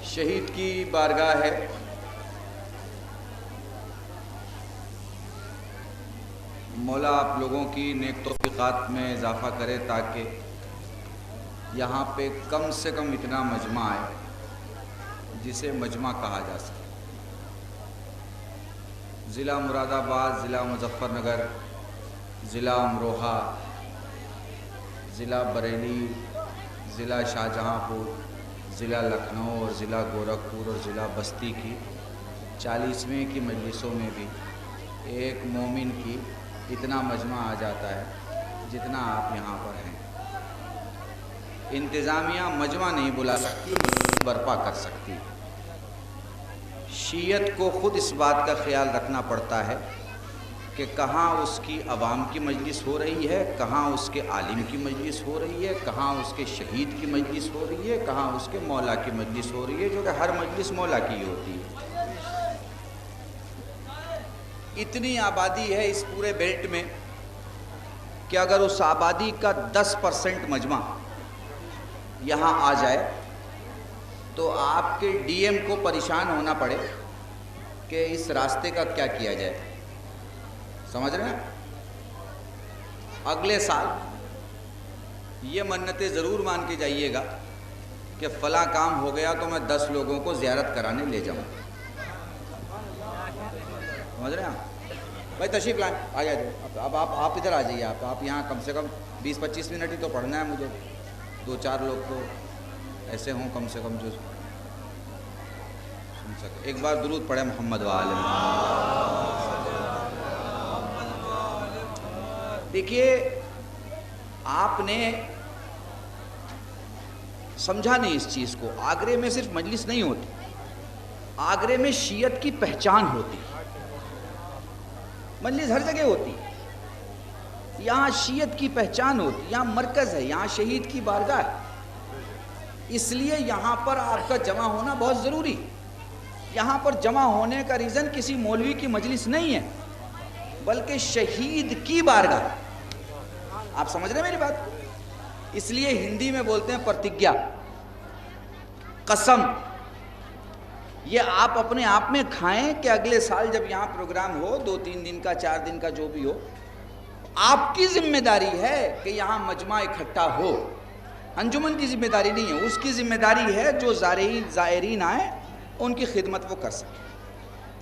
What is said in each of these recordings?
شہید کی بارگاہ ہے، مولا آپ لوگوں کی نیک توفیقات میں اضافہ کرے تاکہ یہاں پہ کم سے کم اتنا مجمع آئے جسے مجمع کہا جا سکے۔ ضلع مراد آباد، ضلع مظفر نگر، ضلع امروہہ، ضلع بریلی، ضلع شاہجہاں پور، ضلع لکھنؤ اور ضلع گورکھپور اور ضلع بستی کی 40ویں کی مجلسوں میں بھی ایک مومن کی اتنا مجمع آ جاتا ہے جتنا آپ یہاں پر ہیں۔ انتظامیہ مجمع نہیں بلا سکتی، برپا کر سکتی۔ شیعت کو خود اس بات کا خیال رکھنا پڑتا ہے کہ کہاں اس کی عوام کی مجلس ہو رہی ہے، کہاں اس کے عالم کی مجلس ہو رہی ہے، کہاں اس کے شہید کی مجلس ہو رہی ہے، کہاں اس کے مولا کی مجلس ہو رہی ہے، جو کہ ہر مجلس مولا کی ہوتی ہے۔ اتنی آبادی ہے اس پورے بیلٹ میں کہ اگر اس آبادی کا 10% مجمع یہاں آ جائے تو آپ کے ڈی ایم کو پریشان ہونا پڑے کہ اس راستے کا کیا کیا جائے۔ سمجھ رہے ہیں؟ اگلے سال یہ منتیں ضرور مان کے جائیے گا کہ فلاں کام ہو گیا تو میں 10 لوگوں کو زیارت کرانے لے جاؤں۔ سمجھ رہے ہیں؟ بھائی تشریف لائیں، آ جائے۔ اب آپ ادھر آ جائیے، آپ یہاں کم سے کم 20-25 منٹ ہی تو پڑھنا ہے مجھے، 2-4 لوگ تو ایسے ہوں کم سے کم جو سن سکے۔ ایک بار درود پڑھے محمد وآلہ محمد۔ دیکھیے، آپ نے سمجھا نہیں اس چیز کو۔ آگرے میں صرف مجلس نہیں ہوتی، آگرے میں شیعت کی پہچان ہوتی۔ مجلس ہر جگہ ہوتی، یہاں شیعت کی پہچان ہوتی، یہاں مرکز ہے، یہاں شہید کی بارگاہ ہے۔ اس لیے یہاں پر آپ کا جمع ہونا بہت ضروری۔ یہاں پر جمع ہونے کا ریزن کسی مولوی کی مجلس نہیں ہے بلکہ شہید کی بارگاہ۔ آپ سمجھ رہے ہیں میری بات؟ اس لیے ہندی میں بولتے ہیں پرتگیا، قسم۔ یہ آپ اپنے آپ میں کھائیں کہ اگلے سال جب یہاں پروگرام ہو، 2-3 دن کا، 4 دن کا، جو بھی ہو، آپ کی ذمہ داری ہے کہ یہاں مجمع اکٹھا ہو۔ انجمن کی ذمہ داری نہیں ہے، اس کی ذمہ داری ہے جو زائرین آئیں ان کی خدمت وہ کر سکیں۔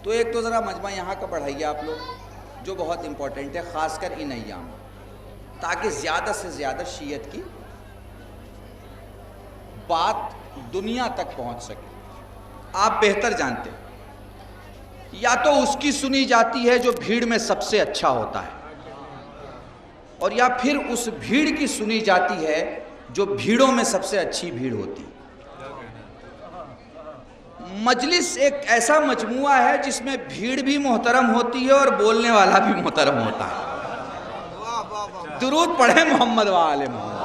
تو ایک تو ذرا مجمع یہاں کا بڑھائیے آپ لوگ، جو بہت امپورٹنٹ ہے، خاص کر ان ایام میں، تاکہ زیادہ سے زیادہ شیعت کی بات دنیا تک پہنچ سکے۔ آپ بہتر جانتے ہیں، یا تو اس کی سنی جاتی ہے جو بھیڑ میں سب سے اچھا ہوتا ہے، اور یا پھر اس بھیڑ کی سنی جاتی ہے جو بھیڑوں میں سب سے اچھی بھیڑ ہوتی ہے۔ مجلس ایک ایسا مجموعہ ہے جس میں بھیڑ بھی محترم ہوتی ہے اور بولنے والا بھی محترم ہوتا ہے۔ درود پڑھیں محمد وآلہ محمد۔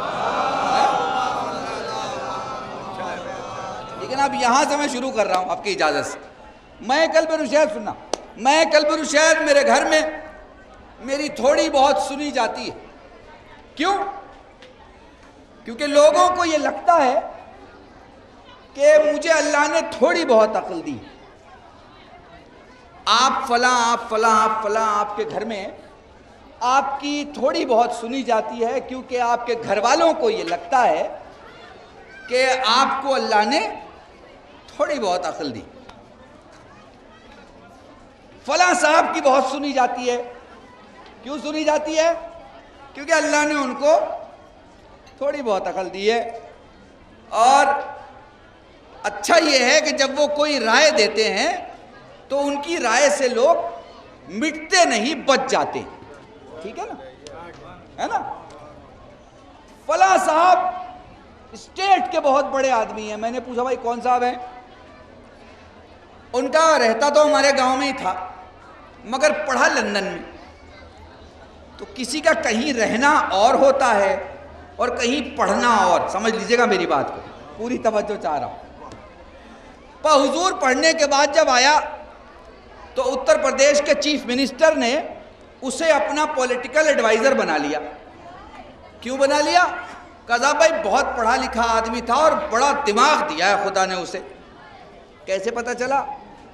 لیکن اب یہاں سے میں شروع کر رہا ہوں آپ کی اجازت سے۔ میں قلب رشید سننا، میں قلب رشید میرے گھر میں میری تھوڑی بہت سنی جاتی ہے۔ کیوں؟ کیونکہ لوگوں کو یہ لگتا ہے کہ مجھے اللہ نے تھوڑی بہت عقل دی۔ آپ فلاں، آپ فلاں، آپ فلاں، آپ کے گھر میں آپ کی تھوڑی بہت سنی جاتی ہے کیونکہ آپ کے گھر والوں کو یہ لگتا ہے کہ آپ کو اللہ نے تھوڑی بہت عقل دی۔ فلاں صاحب کی بہت سنی جاتی ہے، کیوں سنی جاتی ہے؟ کیونکہ اللہ نے ان کو تھوڑی بہت عقل دی ہے۔ اور اچھا یہ ہے کہ جب وہ کوئی رائے دیتے ہیں تو ان کی رائے سے لوگ مٹتے نہیں، بچ جاتے ہیں۔ ٹھیک ہے نا؟ ہے نا؟ فلاں صاحب اسٹیٹ کے بہت بڑے آدمی ہیں۔ میں نے پوچھا بھائی کون صاحب ہیں؟ ان کا رہتا تو ہمارے گاؤں میں ہی تھا مگر پڑھا لندن میں۔ تو کسی کا کہیں رہنا اور ہوتا ہے اور کہیں پڑھنا اور۔ سمجھ لیجئے گا میری بات کو، پوری توجہ چاہ رہا ہوں۔ حضور پڑھنے کے بعد جب آیا تو اتر پردیش کے چیف منسٹر نے اسے اپنا پولیٹیکل ایڈوائزر بنا لیا۔ کیوں بنا لیا؟ کہا بھائی بہت پڑھا لکھا آدمی تھا اور بڑا دماغ دیا ہے خدا نے اسے، کیسے پتا چلا؟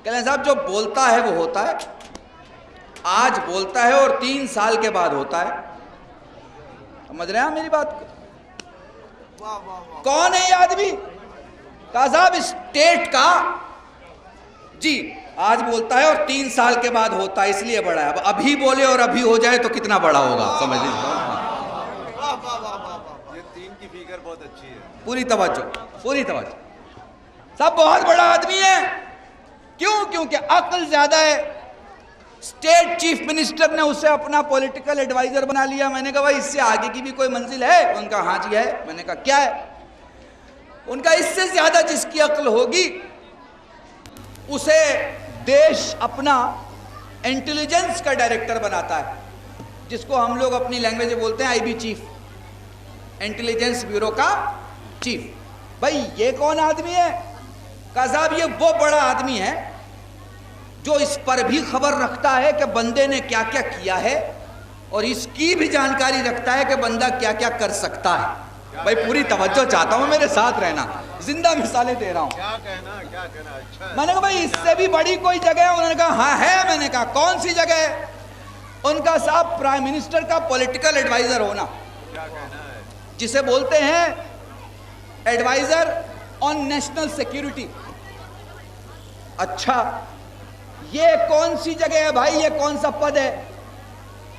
کہنے صاحب جو بولتا ہے وہ ہوتا ہے، آج بولتا ہے اور 3 سال کے بعد ہوتا ہے. سمجھ رہے ہیں میری بات کو؟ کون ہے یہ آدمی؟ کہا صاحب اسٹیٹ کا، جی آج بولتا ہے اور 3 سال کے بعد ہوتا ہے، اس لیے بڑا ہے. اب ابھی بولے اور ابھی ہو جائے تو کتنا بڑا ہوگا، سمجھ لیجیے. یہ 3 کی فگر بہت اچھی ہے. پوری توجہ، پوری توجہ. سب بہت بڑا آدمی ہے. کیوں؟ کیونکہ عقل زیادہ ہے. اسٹیٹ چیف منسٹر نے اسے اپنا پولیٹیکل ایڈوائزر بنا لیا. میں نے کہا بھائی اس سے آگے کی بھی کوئی منزل ہے؟ ان کا ہاں جی ہے. میں نے کہا کیا ہے؟ ان کا اس سے زیادہ جس کی عقل ہوگی اسے دیش اپنا انٹیلیجنس کا ڈائریکٹر بناتا ہے، جس کو ہم لوگ اپنی لینگویج میں بولتے ہیں آئی بی چیف، انٹیلیجنس بیورو کا چیف. بھائی یہ کون آدمی ہے؟ کہا صاحب یہ وہ بڑا آدمی ہے جو اس پر بھی خبر رکھتا ہے کہ بندے نے کیا کیا کیا ہے، اور اس کی بھی جانکاری رکھتا ہے کہ بندہ کیا کیا کر سکتا ہے. بھائی پوری توجہ چاہتا ہوں، میرے ساتھ رہنا، زندہ مثالیں دے رہا ہوں. کیا کہنا اچھا ہے. میں نے کہا بھائی اس سے بھی بڑی کوئی جگہ ہے؟ انہوں نے کہا ہاں ہے. میں نے کہا کون سی جگہ ہے؟ ان کا صاحب پرائم منسٹر کا پولیٹیکل ایڈوائزر ہونا، کیا کہنا ہے. جسے بولتے ہیں ایڈوائزر آن نیشنل سیکیورٹی. اچھا یہ کون سی جگہ ہے بھائی، یہ کون سا پد ہے؟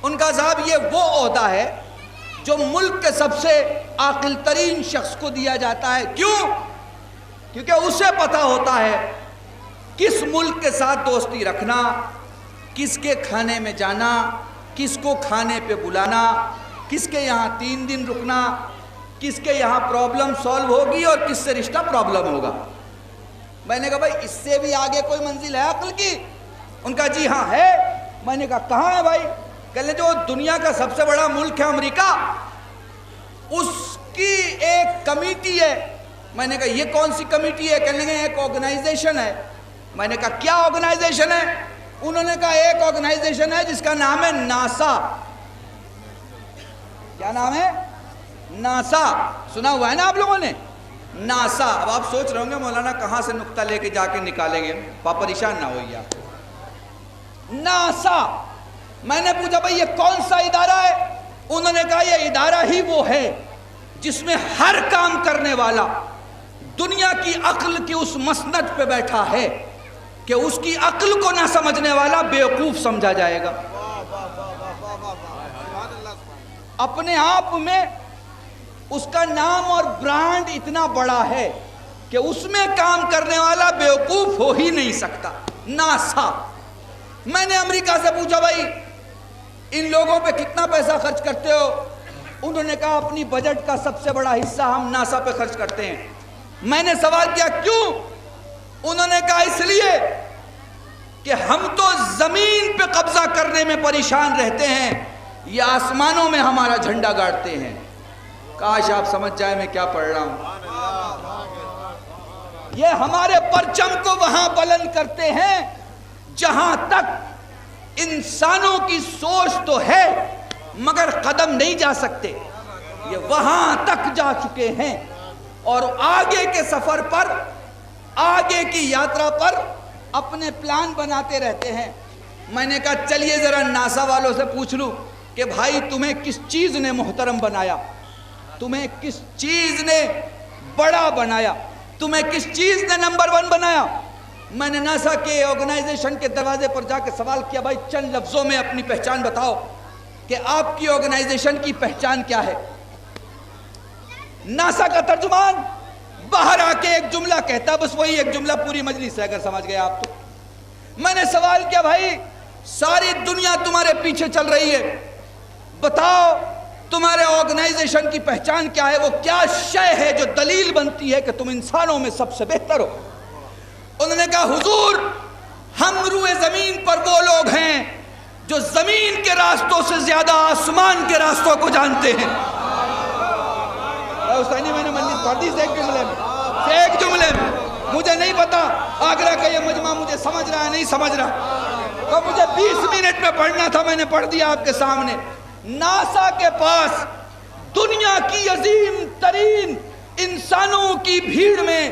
ان کا صاحب یہ وہ عہدہ ہے جو ملک کے سب سے عاقل ترین شخص کو دیا جاتا ہے. کیوں؟ کیونکہ اسے پتا ہوتا ہے کس ملک کے ساتھ دوستی رکھنا، کس کے کھانے میں جانا، کس کو کھانے پہ بلانا، کس کے یہاں 3 دن رکنا، کس کے یہاں پرابلم سالو ہوگی اور کس سے رشتہ پرابلم ہوگا. میں نے کہا بھائی اس سے بھی آگے کوئی منزل ہے عقل کی؟ ان کا جی ہاں ہے. میں نے کہا کہاں ہے بھائی؟ کہنے جو دنیا کا سب سے بڑا ملک ہے امریکہ، اس کی ایک کمیٹی ہے. میں نے کہا یہ کون سی کمیٹی ہے؟ کہنے لگے ایک آرگنائزیشن ہے. میں نے کہا کیا آرگنائزیشن ہے؟ انہوں نے کہا ایک آرگنائزیشن ہے جس کا نام ہے ناسا. کیا نام ہے؟ ناسا. سنا ہوا ہے نا آپ لوگوں نے؟ ناسا. اب آپ سوچ رہے ہوں گے مولانا کہاں سے نقطہ لے کے جا کے نکالیں گے، پریشان نہ ہوئیے آپ. ناسا. میں نے پوچھا بھائی یہ کون سا ادارہ ہے؟ انہوں نے کہا یہ ادارہ ہی وہ ہے جس میں ہر کام کرنے والا دنیا کی عقل کی اس مسند پہ بیٹھا ہے کہ اس کی عقل کو نہ سمجھنے والا بیوقوف سمجھا جائے گا. اپنے آپ میں اس کا نام اور برانڈ اتنا بڑا ہے کہ اس میں کام کرنے والا بیوقوف ہو ہی نہیں سکتا. ناسا. میں نے امریکہ سے پوچھا بھائی ان لوگوں پہ کتنا پیسہ خرچ کرتے ہو؟ انہوں نے کہا اپنی بجٹ کا سب سے بڑا حصہ ہم ناسا پہ خرچ کرتے ہیں. میں نے سوال کیا کیوں؟ انہوں نے کہا اس لیے کہ ہم تو زمین پہ قبضہ کرنے میں پریشان رہتے ہیں، یہ آسمانوں میں ہمارا جھنڈا گاڑتے ہیں. کاش آپ سمجھ جائے میں کیا پڑھ رہا ہوں. یہ ہمارے پرچم کو وہاں بلند کرتے ہیں جہاں تک انسانوں کی سوچ تو ہے مگر قدم نہیں جا سکتے. یہ وہاں تک جا چکے ہیں اور آگے کے سفر پر، آگے کی یاترا پر اپنے پلان بناتے رہتے ہیں. میں نے کہا چلیے ذرا ناسا والوں سے پوچھ لوں کہ بھائی تمہیں کس چیز نے محترم بنایا، تمہیں کس چیز نے بڑا بنایا، تمہیں کس چیز نے نمبر 1 بنایا. میں نے ناسا کے آرگنائزیشن کے دروازے پر جا کے سوال کیا بھائی چند لفظوں میں اپنی پہچان بتاؤ کہ آپ کی آرگنائزیشن کی پہچان کیا ہے. ناسا کا ترجمان باہر آ کے ایک جملہ کہتا، بس وہی ایک جملہ پوری مجلس ہے اگر سمجھ گئے آپ تو. میں نے سوال کیا بھائی ساری دنیا تمہارے پیچھے چل رہی ہے، بتاؤ تمہارے آرگنائزیشن کی پہچان کیا ہے، وہ کیا شے ہے جو دلیل بنتی ہے کہ تم انسانوں میں سب سے بہتر ہو. انہوں نے کہا حضور ہم روئے زمین پر وہ لوگ ہیں جو زمین کے راستوں سے زیادہ آسمان کے راستوں کو جانتے ہیں. حسینی میں نے مجلس پڑھ دی ایک جملے میں مجھے نہیں پتا آگرہ کا یہ مجمع مجھے سمجھ رہا ہے نہیں سمجھ رہا، تو مجھے 20 منٹ میں پڑھنا تھا، میں نے پڑھ دیا آپ کے سامنے. ناسا کے پاس دنیا کی عظیم ترین انسانوں کی بھیڑ میں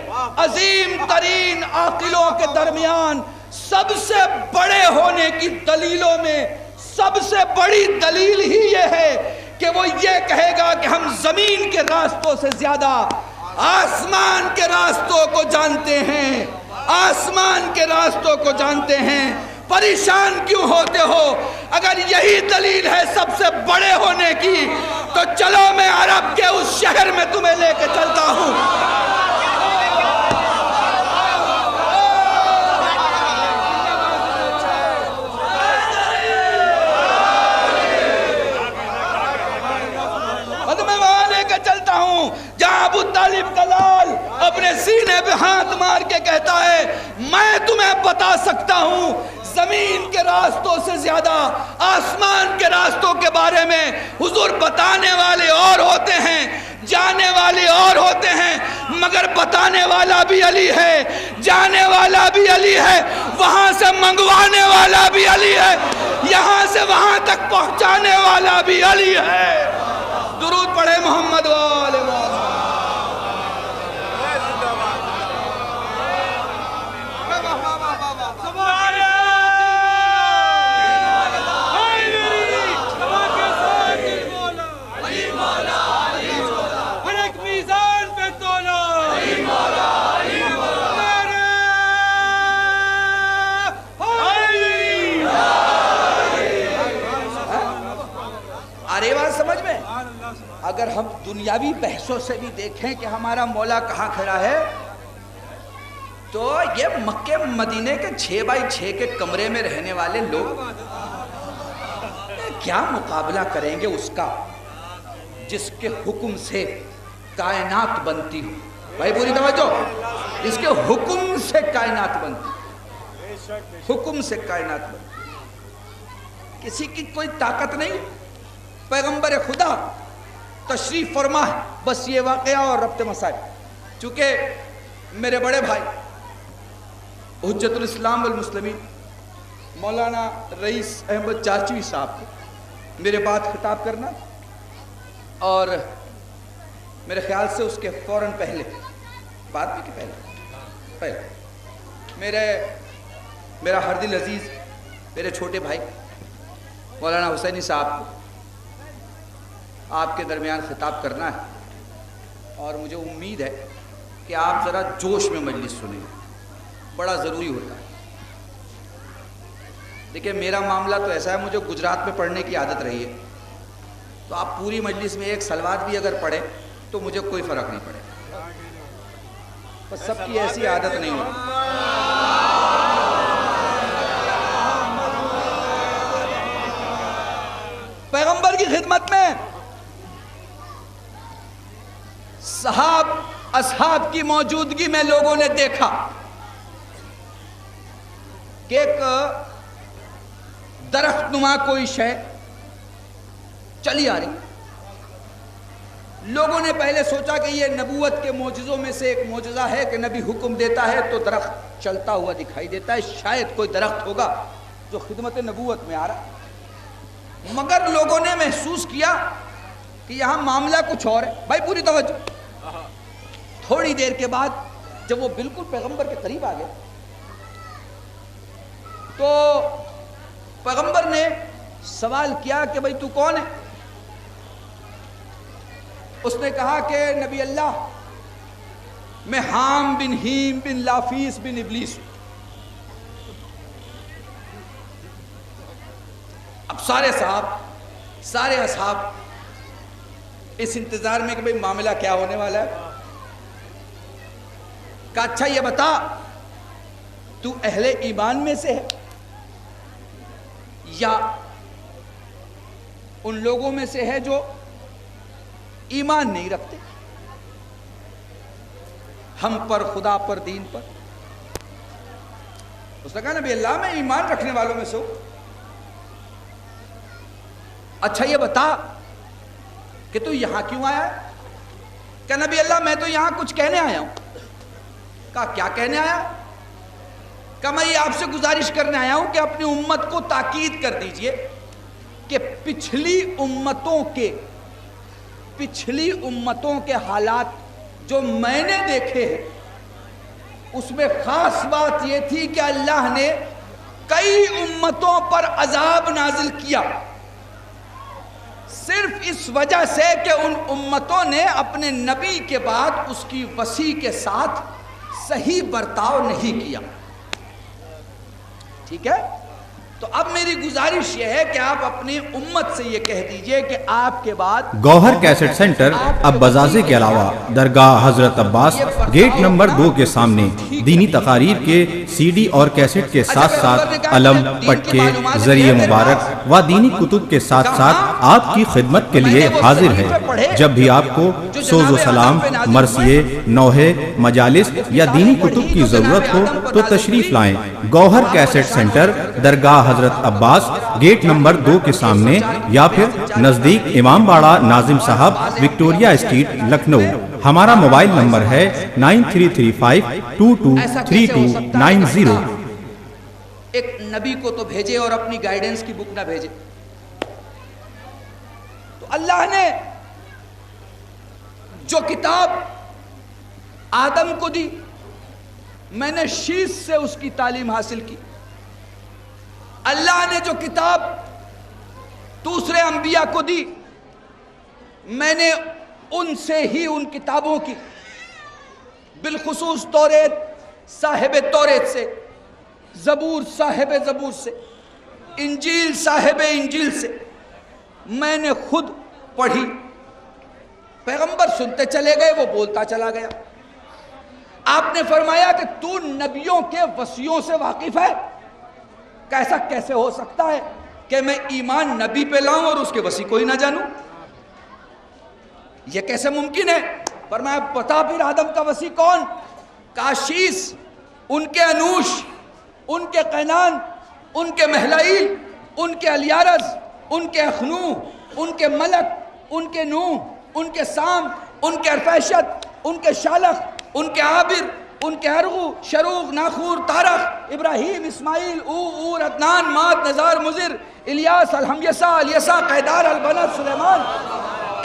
عظیم ترین عاقلوں کے درمیان سب سے بڑے ہونے کی دلیلوں میں سب سے بڑی دلیل ہی یہ ہے کہ وہ یہ کہے گا کہ ہم زمین کے راستوں سے زیادہ آسمان کے راستوں کو جانتے ہیں، آسمان کے راستوں کو جانتے ہیں۔ پریشان کیوں ہوتے ہو؟ اگر یہی دلیل ہے سب سے بڑے ہونے کی تو چلو میں عرب کے اس شہر میں تمہیں لے کے چلتا ہوں۔ جہاں ابو طالب کا لال اپنے سینے پہ ہاتھ مار کے کہتا ہے میں تمہیں بتا سکتا ہوں زمین کے راستوں سے زیادہ آسمان کے راستوں کے بارے میں حضور بتانے والے اور ہوتے ہیں، جانے والے اور ہوتے ہیں، مگر بتانے والا بھی علی ہے، جانے والا بھی علی ہے، وہاں سے منگوانے والا بھی علی ہے، یہاں سے وہاں تک پہنچانے والا بھی علی ہے۔ درود پڑھے محمد وآل محمد۔ ارے بات سمجھ میں؟ اگر ہم دنیاوی بحثوں سے بھی دیکھیں کہ ہمارا مولا کہاں کھڑا ہے تو یہ مکے مدینے کے 6x6 کے کمرے میں رہنے والے لوگ کیا مقابلہ کریں گے اس کا جس کے حکم سے کائنات بنتی ہو۔ بھائی پوری توجہ، جس کے حکم سے کائنات بنتی، حکم سے کائنات بنتی، کسی کی کوئی طاقت نہیں۔ پیغمبر خدا تشریف فرما ہے، بس یہ واقعہ اور ربط مسائل، چونکہ میرے بڑے بھائی حجت الاسلام والمسلمین مولانا رئیس احمد چارچوی صاحب کو میرے بات خطاب کرنا، اور میرے خیال سے اس کے فوراً پہلے بات بھی کہ پہلے میرا ہر دل عزیز میرے چھوٹے بھائی مولانا حسینی صاحب کو آپ کے درمیان خطاب کرنا ہے، اور مجھے امید ہے کہ آپ ذرا جوش میں مجلس سنیں، بڑا ضروری ہوتا ہے۔ دیکھیں میرا معاملہ تو ایسا ہے، مجھے گجرات میں پڑھنے کی عادت رہی ہے، تو آپ پوری مجلس میں ایک سلوات بھی اگر پڑھیں تو مجھے کوئی فرق نہیں پڑے، بس سب کی ایسی عادت نہیں ہوتی۔ پیغمبر کی خدمت میں اصحاب کی موجودگی میں لوگوں نے دیکھا کہ ایک درخت نما کوئی شے چلی آ رہی۔ لوگوں نے پہلے سوچا کہ یہ نبوت کے معجزوں میں سے ایک معجزہ ہے کہ نبی حکم دیتا ہے تو درخت چلتا ہوا دکھائی دیتا ہے، شاید کوئی درخت ہوگا جو خدمت نبوت میں آ رہا، مگر لوگوں نے محسوس کیا کہ یہاں معاملہ کچھ اور ہے۔ بھائی پوری توجہ، تھوڑی دیر کے بعد جب وہ بالکل پیغمبر کے قریب آ گئے تو پیغمبر نے سوال کیا کہ بھائی تو کون ہے؟ اس نے کہا کہ نبی اللہ میں حام بن ہیم بن لافیس بن ابلیس ہوں۔ اب سارے اصحاب اس انتظار میں کہ بھئی معاملہ کیا ہونے والا ہے، کہا اچھا یہ بتا تو اہل ایمان میں سے ہے یا ان لوگوں میں سے ہے جو ایمان نہیں رکھتے، ہم پر، خدا پر، دین پر؟ اس نے کہا نبی اللہ میں ایمان رکھنے والوں میں سے ہوں۔ اچھا یہ بتا کہ تو یہاں کیوں آیا ہے؟ کہ نبی اللہ میں تو یہاں کچھ کہنے آیا ہوں۔ کہا کیا کہنے آیا؟ کہ میں یہ آپ سے گزارش کرنے آیا ہوں کہ اپنی امت کو تاکید کر دیجئے کہ پچھلی امتوں کے حالات جو میں نے دیکھے ہیں اس میں خاص بات یہ تھی کہ اللہ نے کئی امتوں پر عذاب نازل کیا، صرف اس وجہ سے کہ ان امتوں نے اپنے نبی کے بعد اس کی وصی کے ساتھ صحیح برتاؤ نہیں کیا. ٹھیک ہے؟ تو اب میری گزارش یہ ہے کہ آپ اپنی امت سے یہ کہہ دیجئے کہ آپ کے بعد گوہر کیسٹ سینٹر اب بزازے کے علاوہ درگاہ حضرت عباس گیٹ نمبر 2 کے سامنے دینی تقاریر کے سی ڈی اور کیسٹ کے ساتھ ساتھ علم، پٹکے، ذریعہ مبارک و دینی کتب کے ساتھ ساتھ آپ کی خدمت کے لیے حاضر ہے. جب بھی آپ کو سوز و سلام، مرثیے، نوحے، مجالس یا دینی کتب کی ضرورت ہو تو تشریف لائیں. گوہر کیسٹ سینٹر درگاہ حضرت عباس گیٹ نمبر 2 کے سامنے یا پھر نزدیک امام باڑہ ناظم صاحب وکٹوریہ اسٹریٹ لکھنؤ. ہمارا موبائل نمبر ہے 9335223290. ایک نبی کو تو بھیجے اور اپنی گائیڈنس کی بک نہ بھیجے. تو اللہ نے جو کتاب آدم کو دی، میں نے شیش سے اس کی تعلیم حاصل کی. اللہ نے جو کتاب دوسرے انبیاء کو دی، میں نے ان سے ہی ان کتابوں کی، بالخصوص توریت صاحب توریت سے، زبور صاحب زبور سے، انجیل صاحب انجیل سے میں نے خود پڑھی. پیغمبر سنتے چلے گئے، وہ بولتا چلا گیا. آپ نے فرمایا کہ تو نبیوں کے وصیوں سے واقف ہے؟ کیسا کیسے ہو سکتا ہے کہ میں ایمان نبی پہ لاؤں اور اس کے وصی کو ہی نہ جانوں؟ یہ کیسے ممکن ہے؟ فرمایا بتا پھر آدم کا وصی کون؟ کاشیس، ان کے انوش، ان کے قینان، ان کے محلائیل، ان کے الیارز، ان کے اخنو، ان کے ملک، ان کے نوح، ان کے سام، ان کے ارفیشت، ان کے شالخ، ان کے عابر، ان کے ارغو، شروغ، ناخور، تارخ، ابراہیم، اسماعیل، اور عدنان، ماد، نزار، مزر، الیاس، الحمیسہ، الیسا، قیدار، البنت، سلیمان.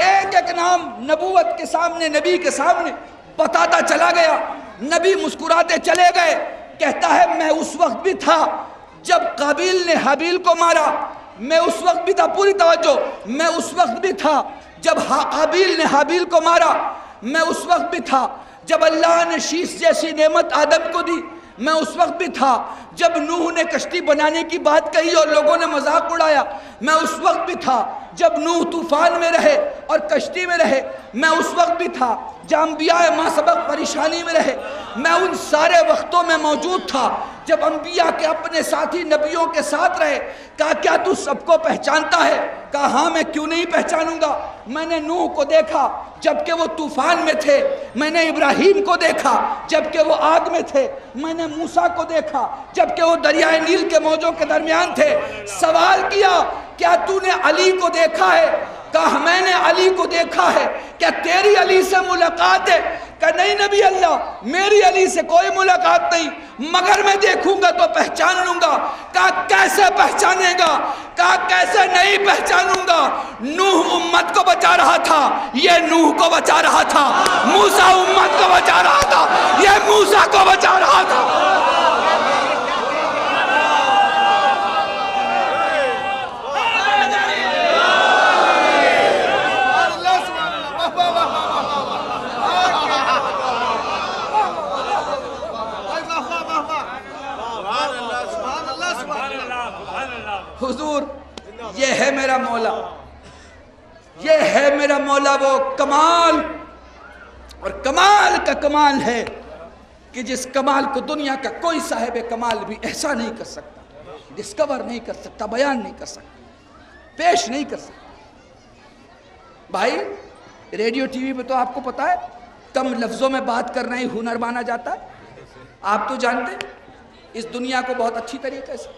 ایک ایک نام نبوت کے سامنے، نبی کے سامنے بتاتا چلا گیا. نبی مسکراتے چلے گئے. کہتا ہے میں اس وقت بھی تھا جب قابیل نے حابیل کو مارا، میں اس وقت بھی تھا، پوری توجہ، میں اس وقت بھی تھا جب قابیل نے حابیل کو مارا، میں اس وقت بھی تھا جب اللہ نے شیش جیسی نعمت آدم کو دی، میں اس وقت بھی تھا جب نوح نے کشتی بنانے کی بات کہی اور لوگوں نے مذاق اڑایا، میں اس وقت بھی تھا جب نوح طوفان میں رہے اور کشتی میں رہے، میں اس وقت بھی تھا جب انبیاء ما سبق پریشانی میں رہے، میں ان سارے وقتوں میں موجود تھا جب انبیاء کے اپنے ساتھی نبیوں کے ساتھ رہے. کہا کیا تو سب کو پہچانتا ہے؟ کہا ہاں میں کیوں نہیں پہچانوں گا. میں نے نوح کو دیکھا جبکہ وہ طوفان میں تھے، میں نے ابراہیم کو دیکھا جبکہ وہ آگ میں تھے، میں نے موسیٰ کو دیکھا جبکہ وہ دریائے نیل کے موجوں کے درمیان تھے. سوال کیا کیا تو نے علی کو دیکھا ہے؟ کہا میں نے علی کو دیکھا ہے. کیا تیری علی سے ملاقات ہے؟ کہا نہیں نبی اللہ، میری علی سے کوئی ملاقات نہیں، مگر میں دیکھوں گا تو پہچان لوں گا. کہا کیسے پہچانے گا؟ کہا کیسے نہیں پہچانوں گا؟ نوح امت کو بچا رہا تھا، یہ نوح کو بچا رہا تھا. موسیٰ امت کو بچا رہا تھا، یہ موسیٰ کو بچا رہا تھا. حضور یہ ہے میرا مولا، یہ ہے میرا مولا وہ کمال، اور کمال کا کمال ہے کہ جس کمال کو دنیا کا کوئی صاحب کمال بھی ایسا نہیں کر سکتا، ڈسکور نہیں کر سکتا، بیان نہیں کر سکتا، پیش نہیں کر سکتا. بھائی ریڈیو ٹی وی پہ تو آپ کو پتا ہے کم لفظوں میں بات کرنا ہی ہنر مانا جاتا ہے. آپ تو جانتے ہیں اس دنیا کو بہت اچھی طریقے سے.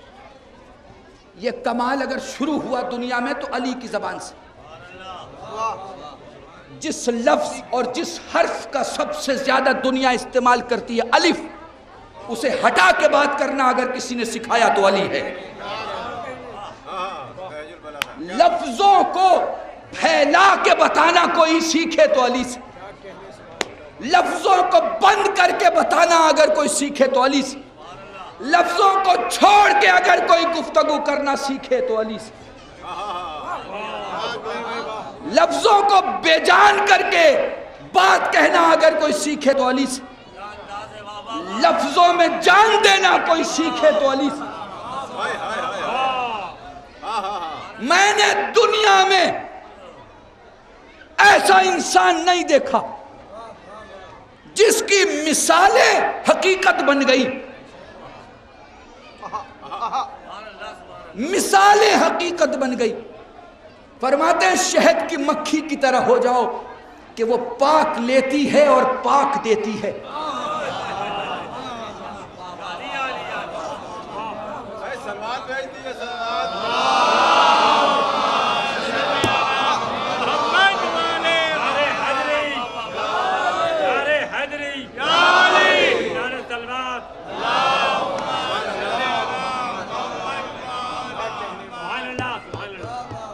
یہ کمال اگر شروع ہوا دنیا میں تو علی کی زبان سے. جس لفظ اور جس حرف کا سب سے زیادہ دنیا استعمال کرتی ہے الف، اسے ہٹا کے بات کرنا اگر کسی نے سکھایا تو علی ہے. لفظوں کو پھیلا کے بتانا کوئی سیکھے تو علی سے. لفظوں کو بند کر کے بتانا اگر کوئی سیکھے تو علی سے، لفظوں کو چھوڑ کے اگر کوئی گفتگو کرنا سیکھے تو علی سے، لفظوں کو بے جان کر کے بات کہنا اگر کوئی سیکھے تو علی سے، لفظوں میں جان دینا کوئی سیکھے تو علی سے۔ میں نے دنیا میں ایسا انسان نہیں دیکھا جس کی مثالیں حقیقت بن گئی، مثالیں حقیقت بن گئی۔ فرماتے ہیں شہد کی مکھی کی طرح ہو جاؤ کہ وہ پاک لیتی ہے اور پاک دیتی ہے۔ سلوات بھیج دیے، سلوات۔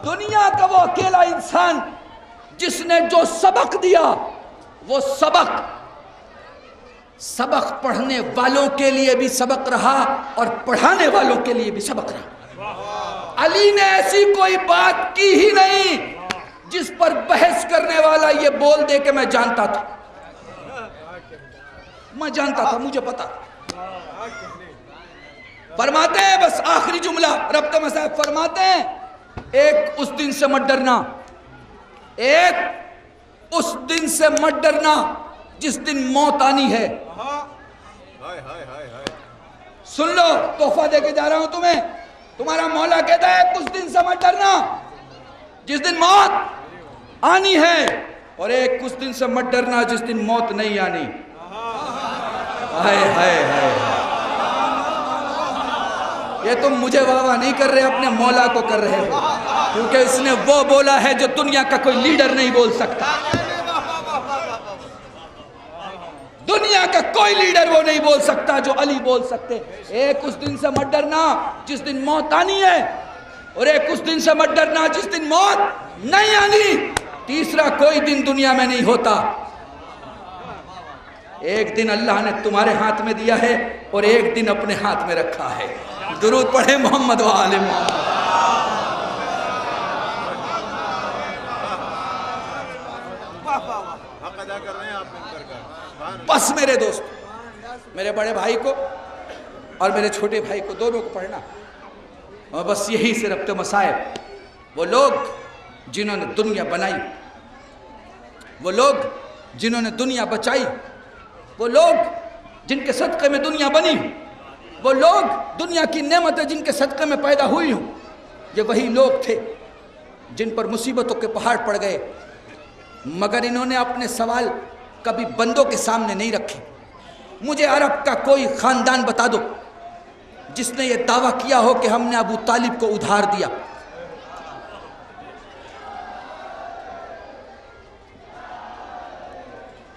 دنیا کا وہ اکیلا انسان جس نے جو سبق دیا وہ سبق پڑھنے والوں کے لیے بھی سبق رہا اور پڑھانے والوں کے لیے بھی سبق رہا۔ علی نے ایسی کوئی بات کی ہی نہیں جس پر بحث کرنے والا یہ بول دے کہ میں جانتا تھا، مجھے پتا۔ فرماتے ہیں بس آخری جملہ رب کا مسائب، فرماتے ہیں ایک اس دن سے مت ڈرنا، ایک اس دن سے مت ڈرنا جس دن موت آنی ہے۔ سن لو، تحفہ دے کے جا رہا ہوں تمہیں، تمہارا مولا کہتا ہے ایک اس دن سے مت ڈرنا جس دن موت آنی ہے، اور ایک اس دن سے مت ڈرنا جس دن موت نہیں آنی۔ ہائے ہائے ہائے، یہ تم مجھے واہ واہ نہیں کر رہے، اپنے مولا کو کر رہے ہو، کیونکہ اس نے وہ بولا ہے جو دنیا کا کوئی لیڈر نہیں بول سکتا، دنیا کا کوئی لیڈر وہ نہیں بول سکتا جو علی بول سکتے۔ ایک اس دن سے مت ڈرنا جس دن موت آنی ہے، اور ایک اس دن سے مت ڈرنا جس دن موت نہیں آنی۔ تیسرا کوئی دن دنیا میں نہیں ہوتا، ایک دن اللہ نے تمہارے ہاتھ میں دیا ہے اور ایک دن اپنے ہاتھ میں رکھا ہے۔ درود پڑھے محمد و آل محمد۔ حق ادا کر رہے ہیں آپ ممبر کا۔ بس میرے دوست، میرے بڑے بھائی کو اور میرے چھوٹے بھائی کو دونوں کو پڑھنا، اور بس یہی سے ربط مصائب۔ وہ لوگ جنہوں نے دنیا بنائی، وہ لوگ جنہوں نے دنیا بچائی، وہ لوگ جن کے صدقے میں دنیا بنی، وہ لوگ دنیا کی نعمتیں جن کے صدقے میں پیدا ہوئی ہوں، یہ وہی لوگ تھے جن پر مصیبتوں کے پہاڑ پڑ گئے، مگر انہوں نے اپنے سوال کبھی بندوں کے سامنے نہیں رکھے۔ مجھے عرب کا کوئی خاندان بتا دو جس نے یہ دعویٰ کیا ہو کہ ہم نے ابو طالب کو ادھار دیا۔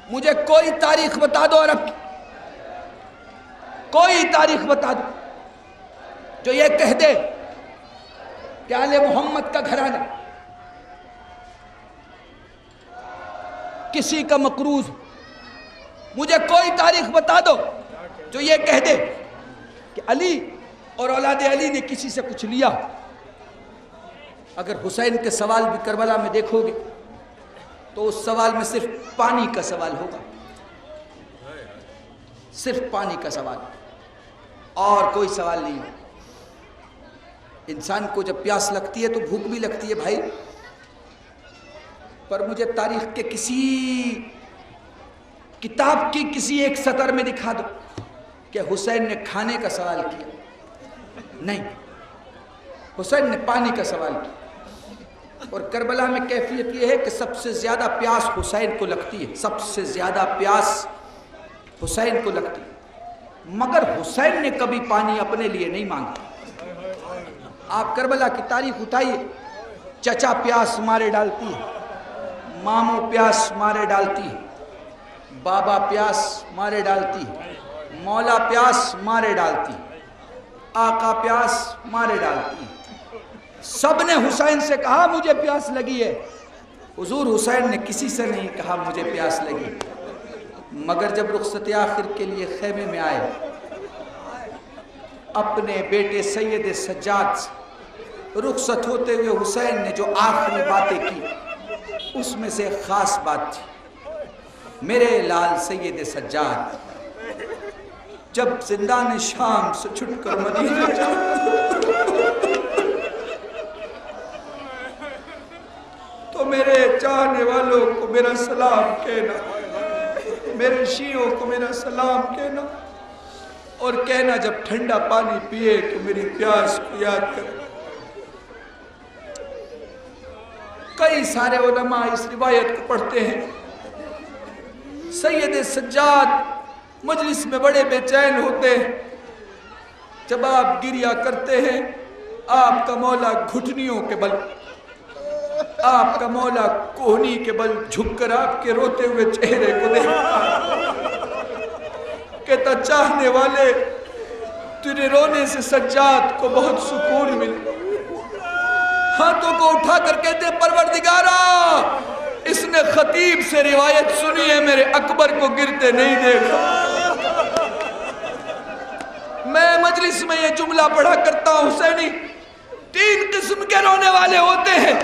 مجھے کوئی تاریخ بتا دو عرب کی، کوئی تاریخ بتا دو جو یہ کہہ دے کہ آل محمد کا گھرانہ کسی کا مقروض۔ مجھے کوئی تاریخ بتا دو جو یہ کہہ دے کہ علی اور اولاد علی نے کسی سے کچھ لیا۔ اگر حسین کے سوال بھی کربلا میں دیکھو گے تو اس سوال میں صرف پانی کا سوال ہوگا، صرف پانی کا سوال، اور کوئی سوال نہیں ہے۔ انسان کو جب پیاس لگتی ہے تو بھوک بھی لگتی ہے بھائی، پر مجھے تاریخ کے کسی کتاب کی کسی ایک سطر میں دکھا دو کہ حسین نے کھانے کا سوال کیا۔ نہیں، حسین نے پانی کا سوال کیا۔ اور کربلا میں کیفیت یہ ہے کہ سب سے زیادہ پیاس حسین کو لگتی ہے، سب سے زیادہ پیاس حسین کو لگتی ہے، مگر حسین نے کبھی پانی اپنے لیے نہیں مانگا۔ آپ کربلا کی تاریخ اٹھائیے، چچا پیاس مارے ڈالتی ہے، ماموں پیاس مارے ڈالتی ہے، بابا پیاس مارے ڈالتی ہے، مولا پیاس مارے ڈالتی ہے، آقا پیاس مارے ڈالتی ہے۔ سب نے حسین سے کہا مجھے پیاس لگی ہے، حضور حسین نے کسی سے نہیں کہا مجھے پیاس لگی، مگر جب رخصت آخر کے لیے خیمے میں آئے، اپنے بیٹے سید سجاد سے رخصت ہوتے ہوئے حسین نے جو آخری باتیں کی، اس میں سے ایک خاص بات تھی، میرے لال سید سجاد جب زندان شام سے چھٹ کر مدینے تو میرے چاہنے والوں کو میرا سلام کہنا، میرے شیعوں کو میرا سلام کہنا، اور کہنا جب ٹھنڈا پانی پیے تو میری پیاس کو یاد کر۔ کئی سارے علماء اس روایت کو پڑھتے ہیں، سید سجاد مجلس میں بڑے بے چین ہوتے ہیں، جب آپ گریہ کرتے ہیں آپ کا مولا گھٹنیوں کے بل، آپ کا مولا کوہنی کے بل جھک کر آپ کے روتے ہوئے چہرے کو دیکھتا، کہتا چاہنے والے تیرے رونے سے سجاد کو بہت سکون ملا، ہاتھوں کو اٹھا کر کہتے پروردگارا اس نے خطیب سے روایت سنی ہے، میرے اکبر کو گرتے نہیں دیکھا۔ میں مجلس میں یہ جملہ پڑھا کرتا ہوں، حسینی 3 قسم کے رونے والے ہوتے ہیں،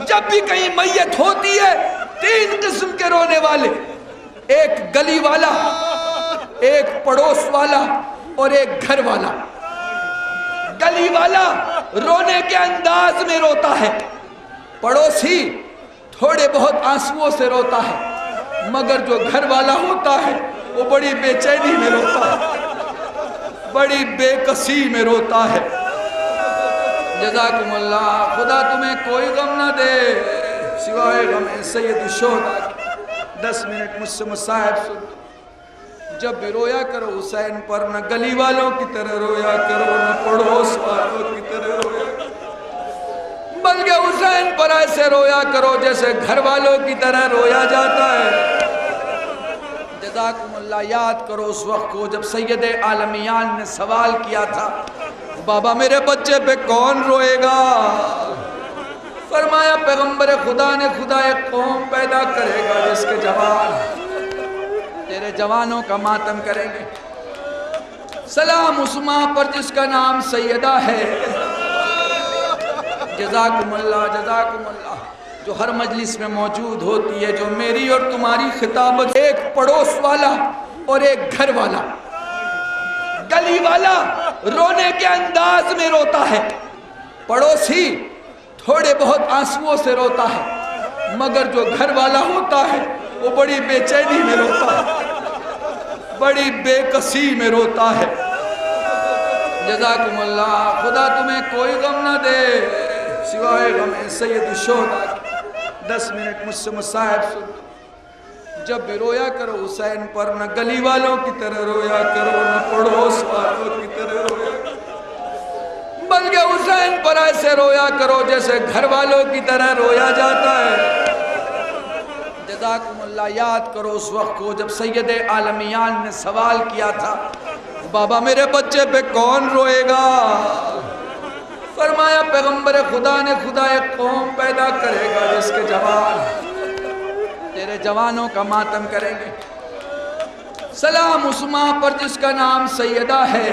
جب بھی کہیں میت ہوتی ہے 3 قسم کے رونے والے، ایک گلی والا، ایک پڑوس والا اور ایک گھر والا۔ گلی والا رونے کے انداز میں روتا ہے، پڑوسی تھوڑے بہت آنسوؤں سے روتا ہے، مگر جو گھر والا ہوتا ہے وہ بڑی بے چینی میں روتا ہے، بڑی بے کسی میں روتا ہے۔ جزاکم اللہ، خدا تمہیں کوئی غم نہ دے سوائے غم سید الشہداء کی۔ 10 منٹ مجھ سے مصاحب سن، جب بھی رویا کرو حسین پر، نہ گلی والوں کی طرح رویا کرو نہ پڑوس والوں کی طرح رویا کرو، بلکہ حسین پر ایسے رویا کرو جیسے گھر والوں کی طرح رویا جاتا ہے۔ جزاکم اللہ، یاد کرو اس وقت کو جب سید عالمیان نے سوال کیا تھا بابا میرے بچے پہ کون روئے گا؟ فرمایا پیغمبر خدا نے خدا ایک قوم پیدا کرے گا جس کے جوان تیرے جوانوں کا ماتم کریں گے۔ سلام اس ماں پر جس کا نام سیدہ ہے۔ جزاکم اللہ، جزاکم اللہ، جو ہر مجلس میں موجود ہوتی ہے، جو میری اور تمہاری خطابت، ایک پڑوس والا اور ایک گھر والا۔ گلی والا رونے کے انداز میں روتا ہے، پڑوسی تھوڑے بہت آنسوؤں سے روتا ہے، مگر جو گھر والا ہوتا ہے وہ بڑی بے چینی میں روتا ہے، بڑی بے کسی میں روتا ہے۔ جزاکم اللہ، خدا تمہیں کوئی غم نہ دے سوائے غم سید الشہداء کی۔ 10 منٹ مجھ سے مصاحب سن، جب بھی رویا کرو حسین پر، نہ گلی والوں کی طرح رویا کرو نہ پڑوس والوں کی طرح رویا کرو، بلکہ حسین پر ایسے رویا کرو جیسے گھر والوں کی طرح رویا جاتا ہے۔ جزاکم اللہ، یاد کرو اس وقت کو جب سید عالمیان نے سوال کیا تھا بابا میرے بچے پہ کون روئے گا؟ فرمایا پیغمبر خدا نے خدا ایک قوم پیدا کرے گا جس کے جوان تیرے جوانوں کا ماتم کریں گے۔ سلام اس ماں پر جس کا نام سیدہ ہے۔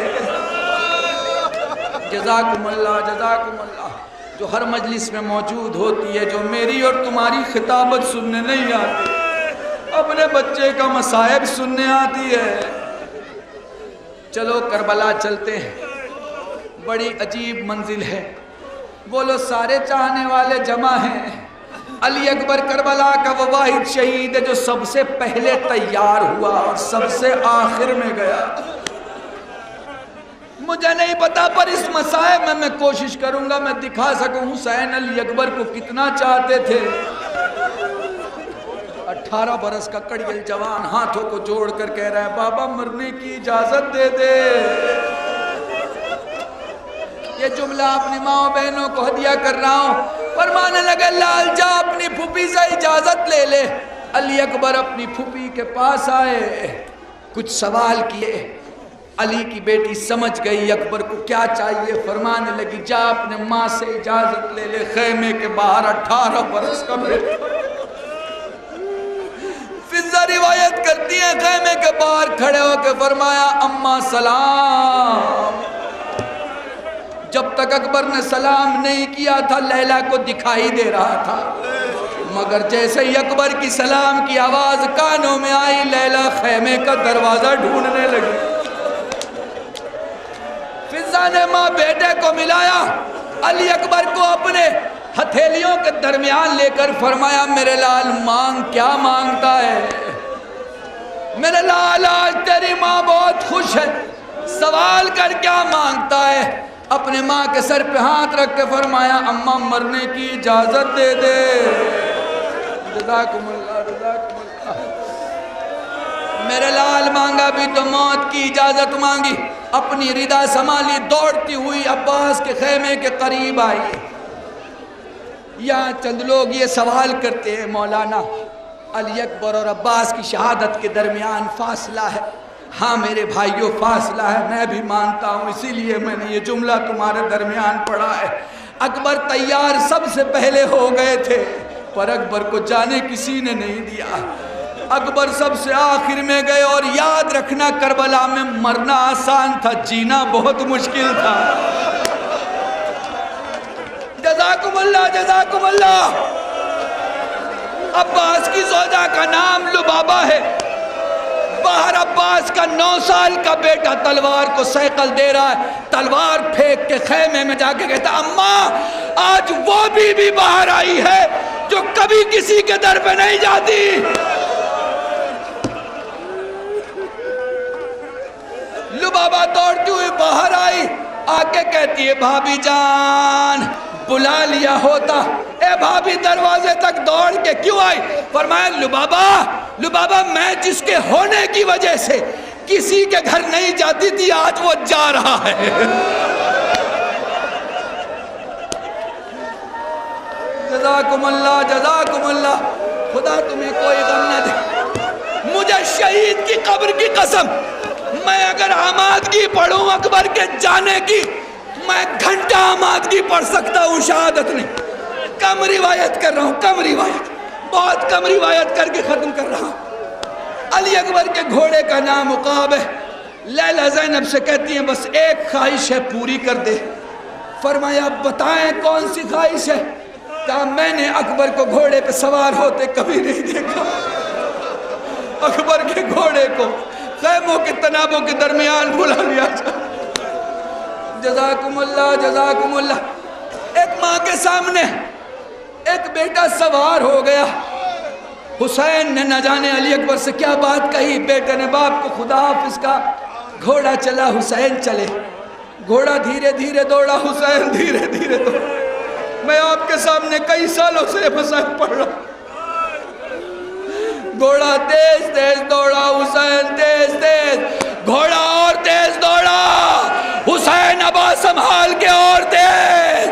جزاکم اللہ، جزاکم اللہ، جو ہر مجلس میں موجود ہوتی ہے، جو میری اور تمہاری خطابت سننے نہیں آتی، اپنے بچے کا مصائب سننے آتی ہے۔ چلو کربلا چلتے ہیں، بڑی عجیب منزل ہے، بولو سارے چاہنے والے جمع ہیں۔ علی اکبر کربلا کا وہ واحد شہید ہے جو سب سے پہلے تیار ہوا اور سب سے آخر میں گیا۔ مجھے نہیں پتا، پر اس مسائل میں کوشش کروں گا میں دکھا سکوں حسین علی اکبر کو کتنا چاہتے تھے۔ 18 برس کا کڑیل جوان ہاتھوں کو جوڑ کر کہہ رہا ہے بابا مرنے کی اجازت دے دے۔ یہ جملہ اپنی ماں و بہنوں کو ہدیہ کر رہا ہوں۔ فرمانے لگے لال جا اپنی پھوپھی سے اجازت لے لے۔ علی اکبر اپنی پھوپھی کے پاس آئے، کچھ سوال کیے، علی کی بیٹی سمجھ گئی اکبر کو کیا چاہیے، فرمانے لگی جا اپنے ماں سے اجازت لے لے۔ خیمے کے باہر 18 برس کا بیٹا، فضہ روایت کرتی ہیں خیمے کے باہر کھڑے ہو کے فرمایا اماں سلام. جب تک اکبر نے سلام نہیں کیا تھا لیلا کو دکھائی دے رہا تھا، مگر جیسے ہی اکبر کی سلام کی آواز کانوں میں آئی لیلا خیمے کا دروازہ ڈھونڈنے لگی. فضا نے ماں بیٹے کو ملایا، علی اکبر کو اپنے ہتھیلیوں کے درمیان لے کر فرمایا میرے لال مانگ، کیا مانگتا ہے؟ میرے لال آج تیری ماں بہت خوش ہے، سوال کر کیا مانگتا ہے؟ اپنے ماں کے سر پہ ہاتھ رکھ کے فرمایا اماں مرنے کی اجازت دے دے. جزاکم اللہ جزاکم اللہ. میرے لال مانگا بھی تو موت کی اجازت مانگی، اپنی ردا سنبھالی، دوڑتی ہوئی عباس کے خیمے کے قریب آئی. یہاں چند لوگ یہ سوال کرتے ہیں مولانا علی اکبر اور عباس کی شہادت کے درمیان فاصلہ ہے. ہاں میرے بھائیوں فاصلہ ہے، میں بھی مانتا ہوں، اسی لیے میں نے یہ جملہ تمہارے درمیان پڑھا ہے. اکبر تیار سب سے پہلے ہو گئے تھے پر اکبر کو جانے کسی نے نہیں دیا. اکبر سب سے آخر میں گئے اور یاد رکھنا کربلا میں مرنا آسان تھا، جینا بہت مشکل تھا. جزاکم اللہ جزاکم اللہ. عباس کی زوجہ کا نام لبابہ ہے. باہر عباس کا 9 سال کا بیٹا تلوار کو سیکل دے رہا ہے، تلوار پھینک کے خیمے میں جا کے کہتا اماں آج وہ بی بی باہر آئی ہے جو کبھی کسی کے در پہ نہیں جاتی. لبابہ دوڑتی ہوئی باہر آئی، آ کے کہتی ہے بھابی جان بلا لیا ہوتا. اے بھابی دروازے تک دوڑ کے کیوں آئی؟ فرمایا لبابہ میں جس کے ہونے کی وجہ سے کسی کے گھر نہیں جاتی تھی آج وہ جا رہا ہے. جزاکم اللہ جزاکم اللہ. خدا تمہیں کوئی غم نہ دے. مجھے شہید کی قبر کی قسم، میں اگر آمادگی پڑھوں اکبر کے جانے کی میں گھنٹہ آمادگی پڑھ سکتا ہوں، شہادت نہیں. کم روایت کر رہا ہوں، کم روایت، بہت کم روایت کر کے ختم کر رہا ہوں. علی اکبر کے گھوڑے کا نام عقاب ہے. لیلا زینب سے کہتی ہیں بس ایک خواہش ہے پوری کر دے. فرمایا بتائیں کون سی خواہش ہے؟ کہا میں نے اکبر کو گھوڑے پہ سوار ہوتے کبھی نہیں دیکھا. اکبر کے گھوڑے کو خیموں کے تنابوں کے درمیان بلا لیا جائے. جزاکم اللہ جزاکم اللہ. ایک ماں کے سامنے ایک بیٹا سوار ہو گیا. حسین نے نہ جانے علی اکبر سے کیا بات کہی. بیٹے نے باپ کو خدا حافظ کا. گھوڑا چلا، حسین چلے. گھوڑا دھیرے دھیرے دوڑا، حسین دھیرے دھیرے دوڑا. میں آپ کے سامنے کئی سالوں سے مسائل پڑھ رہا ہوں. گھوڑا تیز تیز دوڑا، حسین تیز تیز. گھوڑا اور تیز دوڑا، حسین ابا سنبھال کے اور تیز.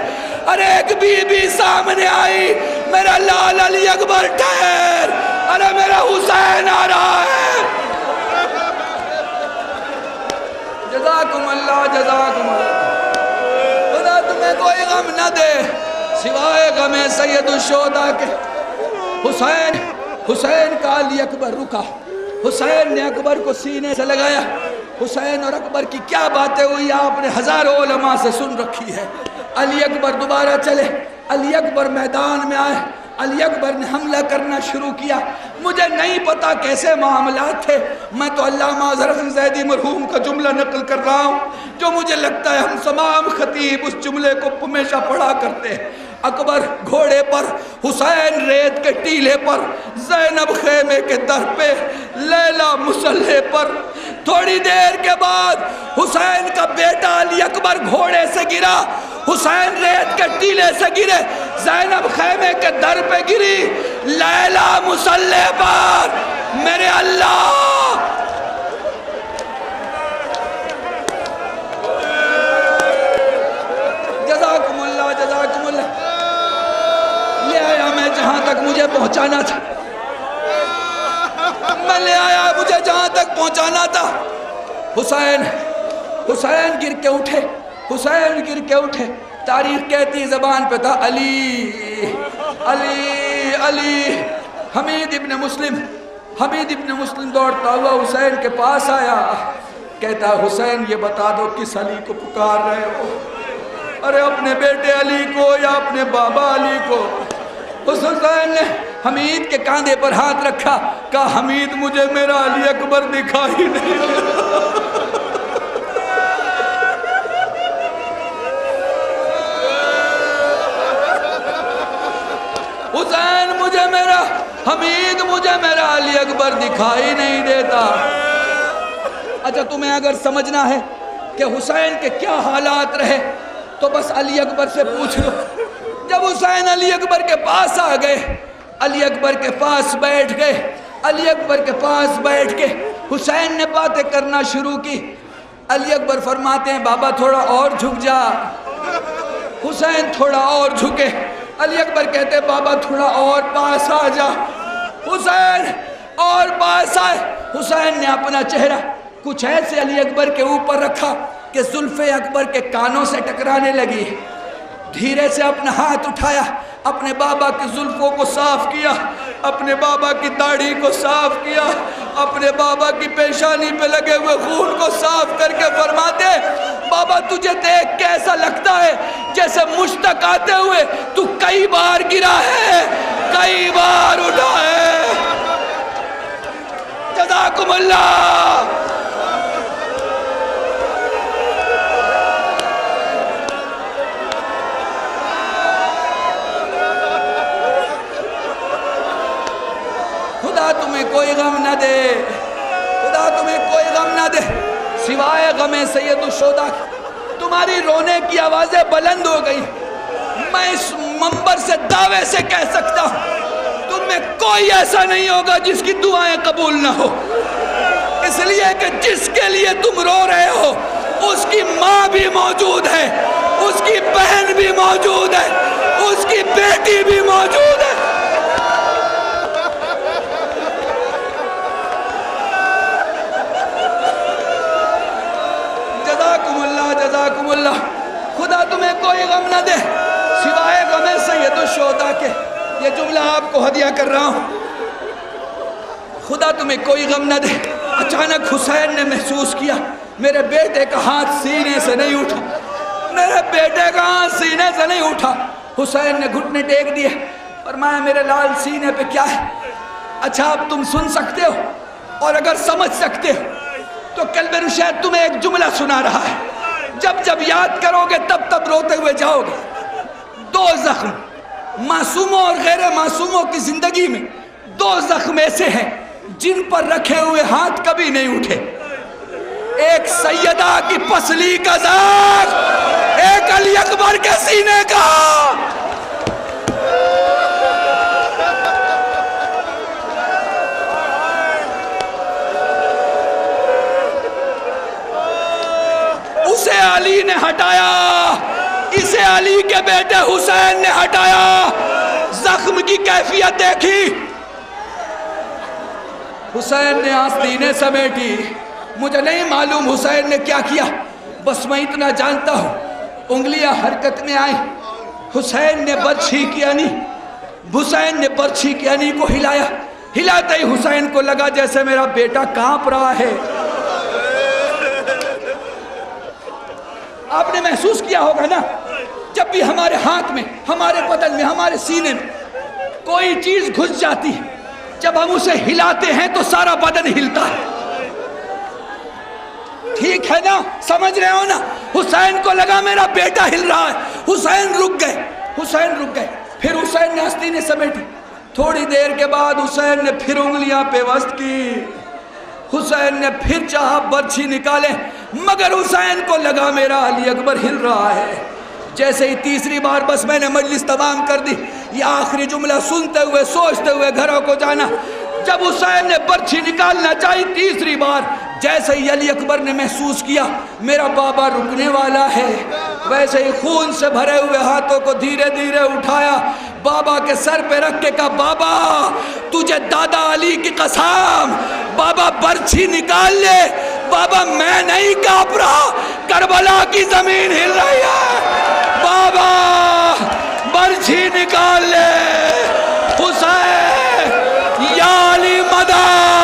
ارے ایک بی بی سامنے آئی، میرا لال علی اکبر ٹھہر، ارے میرا حسین آ رہا ہے. جزاکم اللہ جزاکم اللہ. خدا تمہیں کوئی غم نہ دے سوائے غم سید الشہداء کے. حسین کا علی اکبر رکا. حسین نے اکبر کو سینے سے لگایا. حسین اور اکبر کی کیا باتیں ہوئی آپ نے ہزاروں علماء سے سن رکھی ہے. علی اکبر دوبارہ چلے. علی اکبر میدان میں آئے. علی اکبر نے حملہ کرنا شروع کیا. مجھے نہیں پتا کیسے معاملات تھے. میں تو علامہ اظہر حسن زیدی مرحوم کا جملہ نقل کر رہا ہوں جو مجھے لگتا ہے ہم تمام خطیب اس جملے کو ہمیشہ پڑھا کرتے ہیں. اکبر گھوڑے پر، حسین ریت کے ٹیلے پر، زینب خیمے کے در پہ، لیلا مسلح پر. تھوڑی دیر کے بعد حسین کا بیٹا علی اکبر گھوڑے سے گرا. حسین ریت کے ٹیلے سے گرے. زینب خیمے کے در پہ گری. لیلا مسلح پر. میرے اللہ، جزاکم اللہ جزاکم اللہ. لے آیا میں جہاں تک مجھے پہنچانا تھا. میں لے آیا مجھے جہاں تک پہنچانا تھا. حسین گر کے اٹھے. حسین گر کے اٹھے. تاریخ کہتی زبان پہ تھا علی علی علی. حمید ابن مسلم حمید ابن مسلم دوڑتا ہوا حسین کے پاس آیا، کہتا حسین یہ بتا دو کس علی کو پکار رہے ہو؟ ارے اپنے بیٹے علی کو یا اپنے بابا علی کو؟ اس حسین نے حمید کے کاندھے پر ہاتھ رکھا، کہا حمید مجھے میرا علی اکبر دکھائی نہیں دیتا۔ حسین مجھے میرا، حمید مجھے میرا علی اکبر دکھائی نہیں دیتا۔ اچھا تمہیں اگر سمجھنا ہے کہ حسین کے کیا حالات رہے تو بس علی اکبر سے پوچھ لو۔ جب حسین علی اکبر کے پاس آ گئے، علی اکبر کے پاس بیٹھ گئے، علی اکبر کے پاس بیٹھ کے حسین نے باتیں کرنا شروع کی۔ علی اکبر فرماتے ہیں بابا تھوڑا اور جھک جا۔ حسین تھوڑا اور جھکے۔ علی اکبر کہتے بابا تھوڑا اور پاس آ جا۔ حسین اور پاس آئے۔ حسین نے اپنا چہرہ کچھ ایسے علی اکبر کے اوپر رکھا کہ زلفیں اکبر کے کانوں سے ٹکرانے لگی۔ دھیرے سے اپنا ہاتھ اٹھایا، اپنے بابا کی زلفوں کو صاف کیا، اپنے بابا کی داڑھی کو صاف کیا، اپنے بابا کی پیشانی پہ لگے ہوئے خون کو صاف کر کے فرماتے بابا تجھے دیکھ کے ایسا لگتا ہے جیسے مشتاق آتے ہوئے تو کئی بار گرا ہے، کئی بار اٹھا ہے۔ جزاکم اللہ۔ خدا تمہیں کوئی غم نہ دے، خدا تمہیں کوئی غم نہ دے سوائے غم سید الشہداء کی۔ تمہاری رونے کی آوازیں بلند ہو گئی۔ میں اس منبر سے دعوے سے کہہ سکتا ہوں تم میں کوئی ایسا نہیں ہوگا جس کی دعائیں قبول نہ ہو، اس لیے کہ جس کے لیے تم رو رہے ہو اس کی ماں بھی موجود ہے، اس کی بہن بھی موجود ہے، اس کی بیٹی بھی موجود ہے۔ جزاکم اللہ۔ خدا تمہیں کوئی غم نہ دے سوائے غم سید الشہداء کے۔ یہ جملہ آپ کو ہدیہ کر رہا ہوں، خدا تمہیں کوئی غم نہ دے۔ اچانک حسین نے محسوس کیا میرے بیٹے کا ہاتھ سینے سے نہیں اٹھا، میرے بیٹے کا ہاتھ سینے سے نہیں اٹھا۔ حسین نے گھٹنے ٹیک دیے، فرمایا میرے لال سینے پہ کیا ہے؟ اچھا اب تم سن سکتے ہو اور اگر سمجھ سکتے ہو تو کلب رشید تمہیں ایک جملہ سنا رہا ہے، جب جب یاد کرو گے تب تب روتے ہوئے جاؤ گے۔ دو زخم معصوموں اور غیر معصوموں کی زندگی میں، دو زخم ایسے ہیں جن پر رکھے ہوئے ہاتھ کبھی نہیں اٹھے۔ ایک سیدہ کی پسلی کا زخم، ایک علی اکبر کے سینے کا۔ اسے علی نے ہٹایا، اسے علی کے بیٹے حسین نے ہٹایا۔ زخم کی کیفیت دیکھی، حسین نے آستینیں سمیٹی۔ مجھے نہیں معلوم حسین نے کیا کیا، بس میں اتنا جانتا ہوں انگلیاں حرکت میں آئیں۔ حسین نے برچھی کی انی، حسین نے برچھی کی انی کو ہلایا۔ ہلاتے ہی حسین کو لگا جیسے میرا بیٹا کانپ رہا ہے۔ آپ نے محسوس کیا ہوگا نا، جب بھی ہمارے ہاتھ میں، ہمارے بدن میں، ہمارے سینے میں کوئی چیز گھس جاتی ہے، جب ہم اسے ہلاتے ہیں تو سارا بدن ہلتا ہے۔ ٹھیک ہے نا، سمجھ رہے ہو نا؟ حسین کو لگا میرا بیٹا ہل رہا ہے۔ حسین رک گئے، حسین رک گئے۔ پھر حسین نے آستینیں سمیٹی۔ تھوڑی دیر کے بعد حسین نے پھر انگلیاں پیوست کی۔ حسین نے پھر چاہا برچھی نکالے، مگر حسین کو لگا میرا علی اکبر ہل رہا ہے۔ جیسے ہی تیسری بار بس میں نے مجلس تمام کر دی، یہ آخری جملہ سنتے ہوئے سوچتے ہوئے گھروں کو جانا۔ جب حسین نے برچھی نکالنا چاہی تیسری بار، جیسے ہی علی اکبر نے محسوس کیا میرا بابا رکنے والا ہے، ویسے ہی خون سے بھرے ہوئے ہاتھوں کو دھیرے دھیرے اٹھایا، بابا کے سر پہ رکھ کے کہا بابا تجھے دادا علی کی قسم، بابا برچھی نکال لے، بابا میں نہیں کانپ رہا، کربلا کی زمین ہل رہی ہے، بابا برچھی نکال لے۔ حسین یا علی مدد۔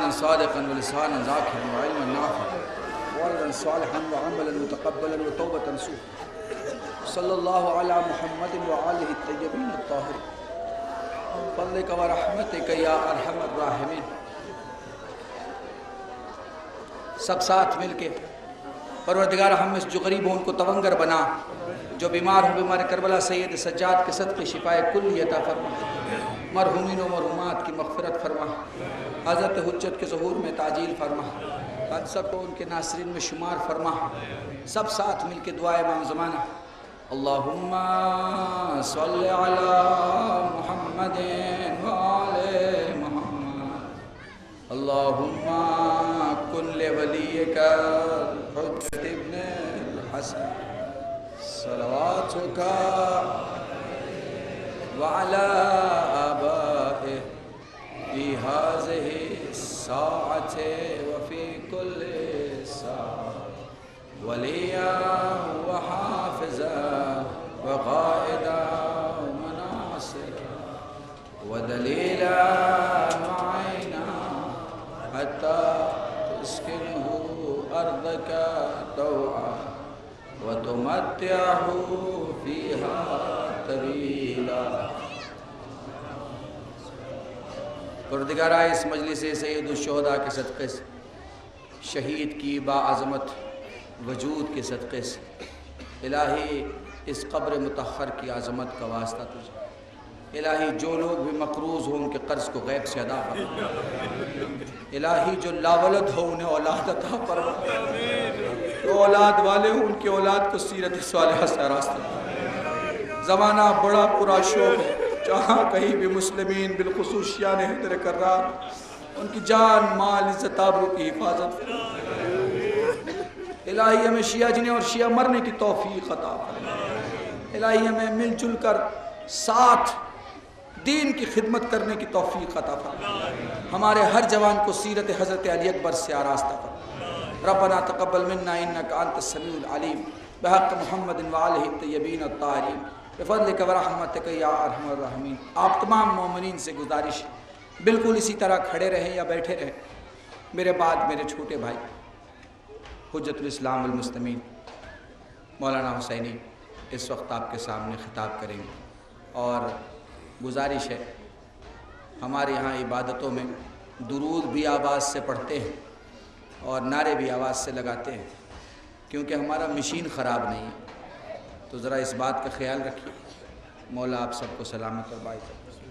إيمانا صادقا ولسانا ذاكرا وعلما نافعا وولدا صالحا وعملا متقبلا وتوبة نصوحا صلى الله على محمد وآله الطيبين الطاهرين فضلك ورحمتك يا أرحم الراحمين. سب ساتھ مل کے پروردگار ہم اس جو غریب ہوں ان کو تونگر بنا، جو بیمار ہوں بیمار کربلا سید سجاد کے صدقے شفائے کلی عطا فرما، مرحومین و مرحومات کی مغفرت فرما، حضرت حجت کے ظہور میں تعجیل فرما، حادثہ کو ان کے ناصرین میں شمار فرما. سب ساتھ مل کے دعا امام زمانہ اللہم صلی علی محمد وآل محمد اللہم کن لولیک الحجت ابن الحسن صلواتک وعلى آبائه في هذه الساعة وفي كل ساعة وليا وحافظا وقائدا ومناصرا ودليلا معينا حتى تسكنه أرضك طوعا وتمتعه فيها طويلا. پروردگارہ اس مجلس سید الشہداء کے صدقے سے، شہید کی باعظمت وجود کے صدقے سے، الہی اس قبر مطہر کی عظمت کا واسطہ تجھے. الہی جو لوگ بھی مقروض ہوں ان کے قرض کو غیب سے ادا فرما. الہی جو لاولد ہو انہیں اولاد عطا فرما. جو اولاد والے ہوں ان کی اولاد کو سیرت صالحہ سے راستہ. زمانہ بڑا پورا شوق ہے، جہاں کہیں بھی مسلمین بالخصوص شیعہ حیدر کرار ان کی جان مال عزت آبرو کی حفاظت فرما. الہی ہمیں شیعہ جنہیں اور شیعہ مرنے کی توفیق عطا فرما. الہی ہمیں مل جل کر ساتھ دین کی خدمت کرنے کی توفیق عطا فرما. ہمارے ہر جوان کو سیرت حضرت علی اکبر سے آراستہ فرما. ربنا تقبل منا انک انت السمیع العلیم بحق محمد وآلہ الطیبین الطاہرین بفضلک ورحمتک یا ارحم الراحمین. آپ تمام مومنین سے گزارش بالکل اسی طرح کھڑے رہیں یا بیٹھے رہیں. میرے بعد میرے چھوٹے بھائی حجت الاسلام والمسلمین مولانا حسینی اس وقت آپ کے سامنے خطاب کریں گے. اور گزارش ہے، ہمارے یہاں عبادتوں میں درود بھی آواز سے پڑھتے ہیں اور نعرے بھی آواز سے لگاتے ہیں، کیونکہ ہمارا مشین خراب نہیں ہے. تو ذرا اس بات کا خیال رکھیے. مولا آپ سب کو سلامت اور باعزت